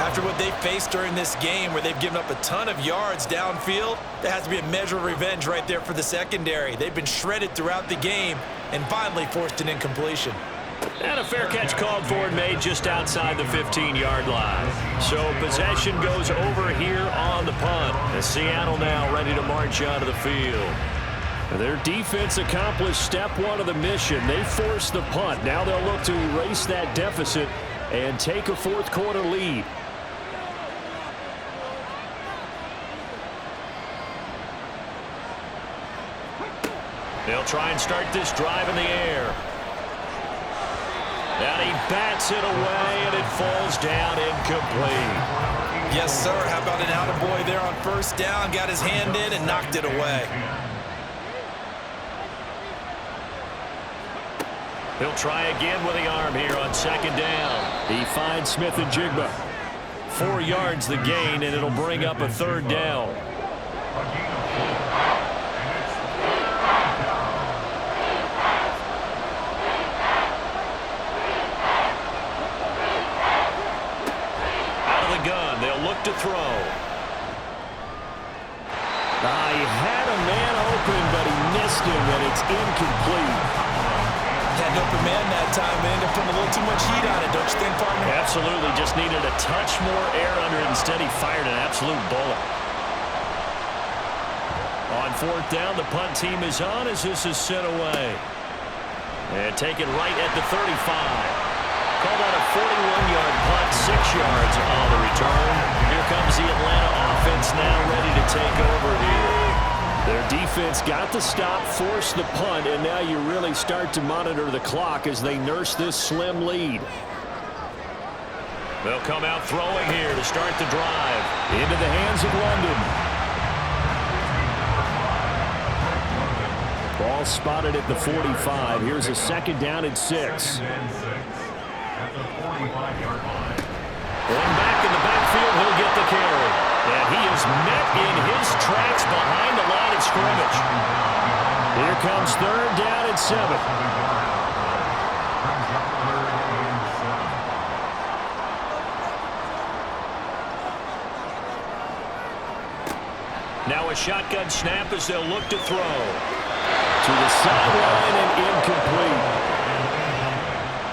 After what they faced during this game where they've given up a ton of yards downfield, there has to be a measure of revenge right there for the secondary. They've been shredded throughout the game and finally forced an incompletion. And a fair catch called for and made just outside the 15-yard line. So possession goes over here on the punt. And Seattle now ready to march out of the field. Their defense accomplished step 1 of the mission. They forced the punt. Now they'll look to erase that deficit and take a fourth quarter lead. They'll try and start this drive in the air. And he bats it away, and it falls down incomplete. Yes, sir. How about an attaboy there on first down? Got his hand in and knocked it away. He'll try again with the arm here on 2nd down. He finds Smith and Jigba. 4 yards the gain, and it'll bring up a 3rd down. Out of the gun, they'll look to throw. He had a man open, but he missed him, and it's incomplete. Had an open man that time, and ended up putting a little too much heat on it, don't you think, partner? Absolutely, just needed a touch more air under it. Instead, he fired an absolute bullet. On 4th down, the punt team is on as this is sent away. And taken right at the 35. Called out a 41-yard punt, 6 yards on the return. Here comes the Atlanta offense now ready to take over here. Their defense got the stop, forced the punt, and now you really start to monitor the clock as they nurse this slim lead. They'll come out throwing here to start the drive. Into the hands of London. Ball spotted at the 45. Here's a 2nd down and 6. At the 45-yard line. Going back in the backfield, he'll get the carry. And he is met in his tracks behind the line of scrimmage. Here comes 3rd down and 7. Now a shotgun snap as they'll look to throw. To the sideline and incomplete.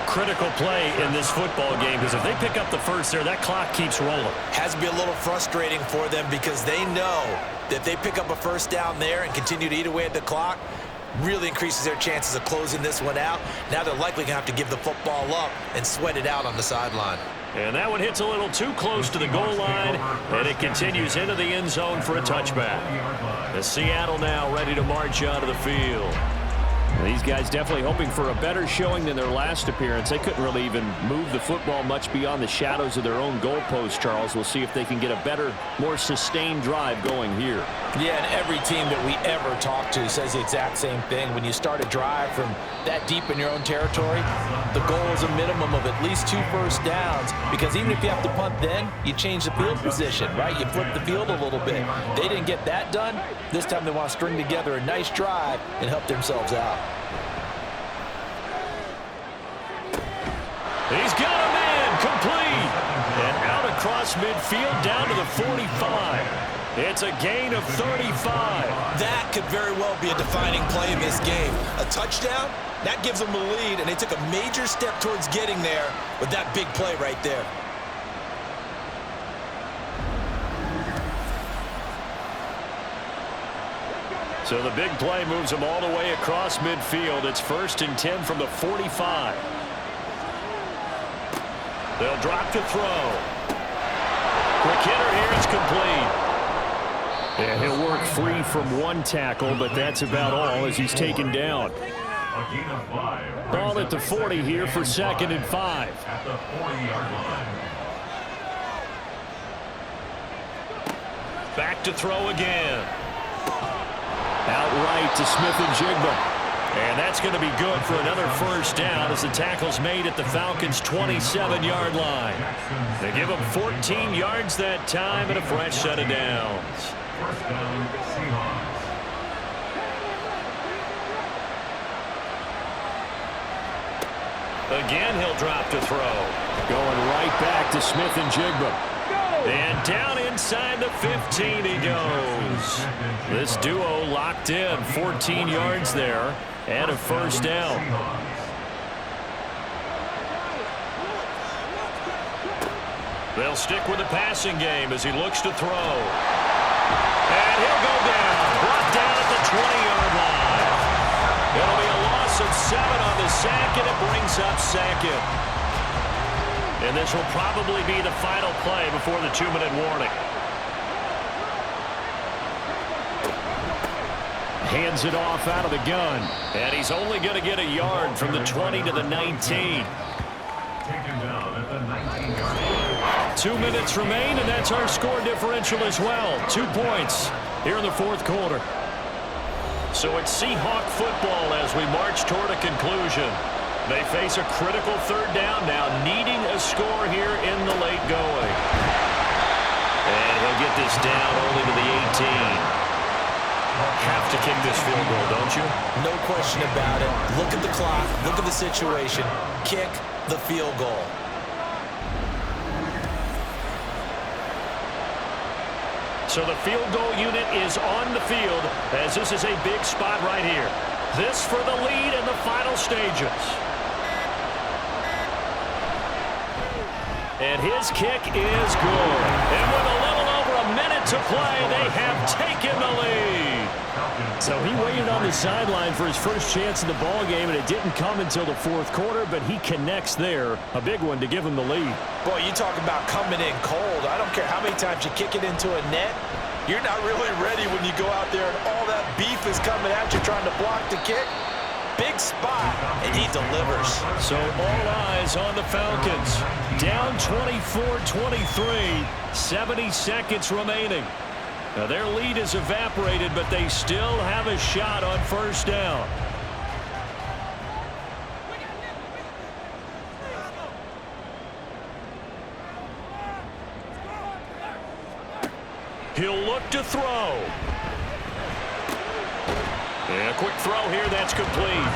Critical play in this football game because if they pick up the first there, that clock keeps rolling. Has to be a little frustrating for them because they know that if they pick up a first down there and continue to eat away at the clock, really increases their chances of closing this one out. Now they're likely going to have to give the football up and sweat it out on the sideline. And that one hits a little too close to the goal line, and it continues into the end zone for a touchback. As Seattle now ready to march out of the field. These guys definitely hoping for a better showing than their last appearance. They couldn't really even move the football much beyond the shadows of their own goalpost, Charles. We'll see if they can get a better, more sustained drive going here. Yeah, and every team that we ever talk to says the exact same thing. When you start a drive from that deep in your own territory, the goal is a minimum of at least 2 first downs, because even if you have to punt then, you change the field position, right? You flip the field a little bit. They didn't get that done. This time they want to string together a nice drive and help themselves out. He's got a man, complete. And out across midfield down to the 45. It's a gain of 35. That could very well be a defining play in this game. A touchdown, that gives them the lead, and they took a major step towards getting there with that big play right there. So the big play moves them all the way across midfield. It's 1st and 10 from the 45. They'll drop to throw. Quick hitter here, it's complete. Yeah, he'll work free from one tackle, but that's about all as he's taken down. Ball at the 40 here for 2nd and 5. At the 40-yard line. Back to throw again. Outright to Smith-Njigba. And that's going to be good for another first down as the tackle's made at the Falcons' 27-yard line. They give them 14 yards that time and a fresh set of downs. First down, Seahawks. Again, he'll drop to throw. Going right back to Smith-Njigba. And down inside the 15 he goes. This duo locked in, 14 yards there, and a first down. They'll stick with the passing game as he looks to throw. And he'll go down, brought down at the 20-yard line. It'll be a loss of 7 on the sack, and it brings up 2nd. And this will probably be the final play before the 2-minute warning. Hands it off out of the gun. And he's only going to get a yard from the 20 to the 19. Taken down at the 19-yard line. 2 minutes remain, and that's our score differential as well. 2 points here in the 4th quarter. So it's Seahawk football as we march toward a conclusion. They face a critical 3rd down now, needing a score here in the late going. And he'll get this down only to the 18. Have to kick this field goal, don't you? No question about it. Look at the clock. Look at the situation. Kick the field goal. So the field goal unit is on the field as this is a big spot right here. This for the lead in the final stages. And his kick is good. And with a little over a minute to play, they have taken the lead. So he waited on the sideline for his first chance in the ball game, and it didn't come until the 4th quarter, but he connects there. A big one to give him the lead. Boy, you talk about coming in cold. I don't care how many times you kick it into a net. You're not really ready when you go out there and all that beef is coming at you trying to block the kick. Big spot, and he delivers. So all eyes on the Falcons. Down 24-23, 70 seconds remaining. Now their lead is evaporated, but they still have a shot on first down. He'll look to throw. And a quick throw here, that's complete.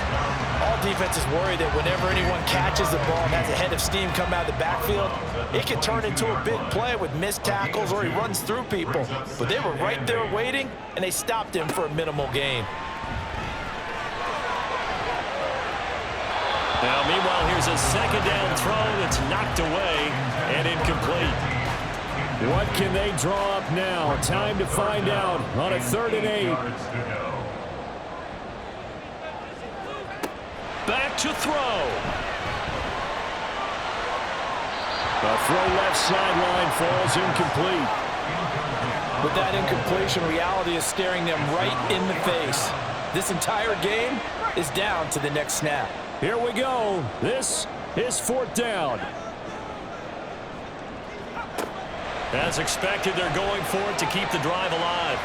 All defenses worry that whenever anyone catches the ball and has a head of steam come out of the backfield, it can turn into a big play with missed tackles or he runs through people. But they were right there waiting, and they stopped him for a minimal gain. Now, meanwhile, here's a 2nd down throw that's knocked away and incomplete. What can they draw up now? Time to find out on a 3rd and 8. Back to throw. The throw left sideline falls incomplete. With that incompletion, reality is staring them right in the face. This entire game is down to the next snap. Here we go. This is 4th down. As expected, they're going for it to keep the drive alive.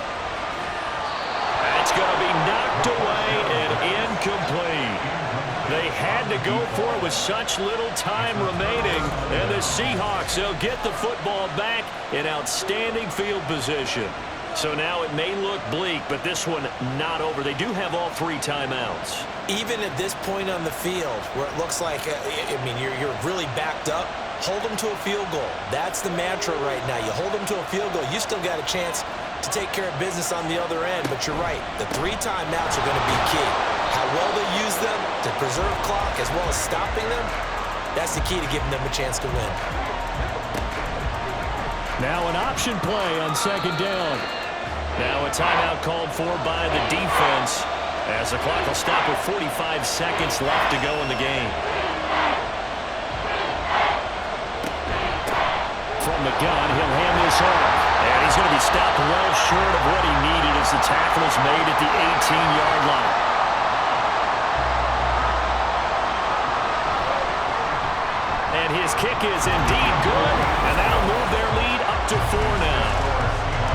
That's going to be knocked away and incomplete. They had to go for it with such little time remaining. And the Seahawks, they'll get the football back in outstanding field position. So now it may look bleak, but this one not over. They do have all 3 timeouts. Even at this point on the field, where it looks like, you're really backed up, hold them to a field goal. That's the mantra right now. You hold them to a field goal, you still got a chance to take care of business on the other end. But you're right, the 3 timeouts are going to be key. How well they use them to preserve clock as well as stopping them, that's the key to giving them a chance to win. Now an option play on 2nd down. Now a timeout called for by the defense as the clock will stop with 45 seconds left to go in the game. From the gun, he'll hand this off. And he's going to be stopped well short of what he needed as the tackle is made at the 18-yard line. And his kick is indeed good, and that'll move their lead up to 4 now.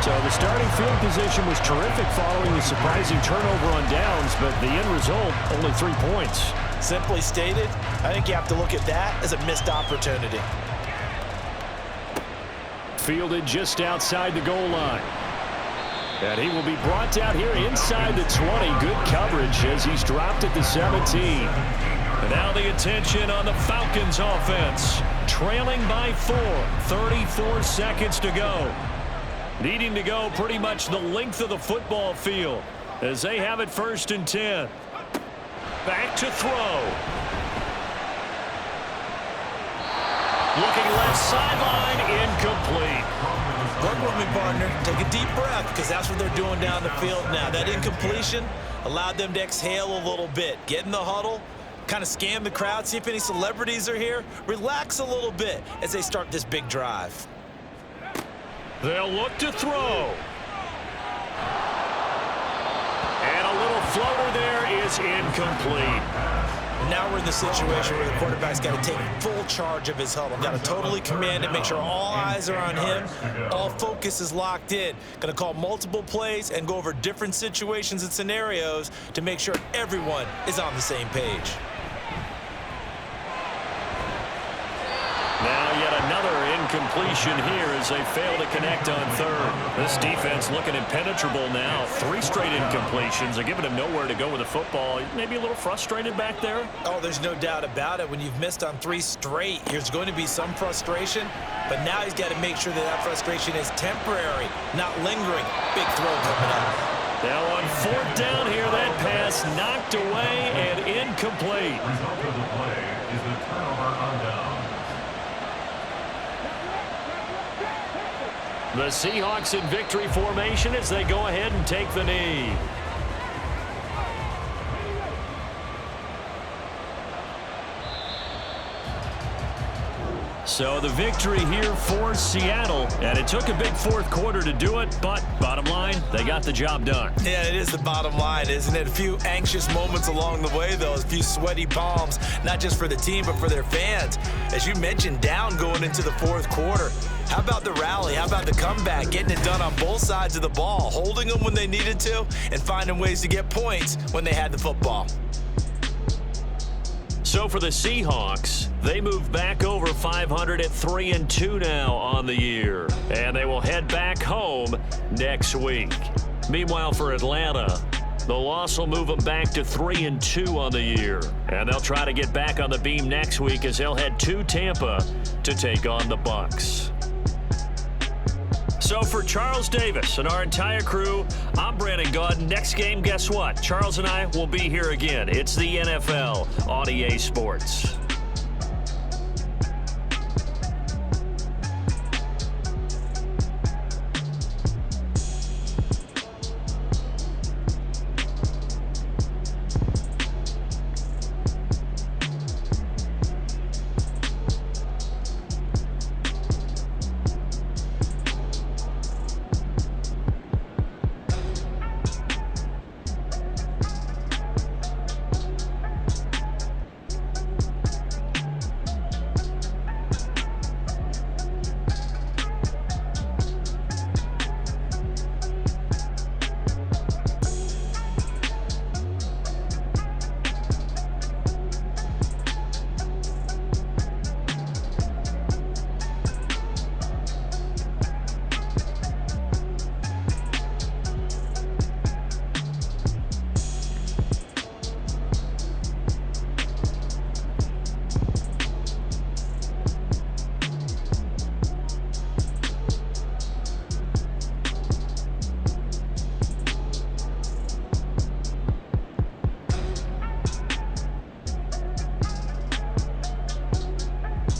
So the starting field position was terrific following the surprising turnover on downs, but the end result, only 3 points. Simply stated, I think you have to look at that as a missed opportunity. Fielded just outside the goal line. And he will be brought down here inside the 20. Good coverage as he's dropped at the 17. And now the attention on the Falcons offense. Trailing by 4, 34 seconds to go. Needing to go pretty much the length of the football field as they have it 1st and 10. Back to throw. Looking left sideline, incomplete. Work with me, partner. Take a deep breath, because that's what they're doing down the field now. That incompletion allowed them to exhale a little bit. Get in the huddle, kind of scan the crowd, see if any celebrities are here. Relax a little bit as they start this big drive. They'll look to throw. And a little floater there is incomplete. Now we're in the situation where the quarterback's got to take full charge of his huddle. Got to totally command it, make sure all eyes are on him. All focus is locked in. Going to call multiple plays and go over different situations and scenarios to make sure everyone is on the same page. Now yet another incompletion here as they fail to connect on 3rd. This defense looking impenetrable now. 3 straight incompletions. They're giving him nowhere to go with the football. Maybe a little frustrated back there. Oh, there's no doubt about it. When you've missed on 3 straight, there's going to be some frustration. But now he's got to make sure that that frustration is temporary, not lingering. Big throw coming up. Now on 4th down here, that pass knocked away and incomplete. Result of the play is a turnover on down. The Seahawks in victory formation as they go ahead and take the knee. So the victory here for Seattle, and it took a big 4th quarter to do it, but bottom line, they got the job done. Yeah, it is the bottom line, isn't it? A few anxious moments along the way, though, a few sweaty palms, not just for the team, but for their fans. As you mentioned, down going into the 4th quarter. How about the rally? How about the comeback? Getting it done on both sides of the ball, holding them when they needed to, and finding ways to get points when they had the football. So for the Seahawks, they move back over 500 at 3-2 now on the year. And they will head back home next week. Meanwhile, for Atlanta, the loss will move them back to 3-2 on the year. And they'll try to get back on the beam next week as they'll head to Tampa to take on the Bucs. So for Charles Davis and our entire crew, I'm Brandon Gaudin. Next game, guess what? Charles and I will be here again. It's the NFL on EA Sports.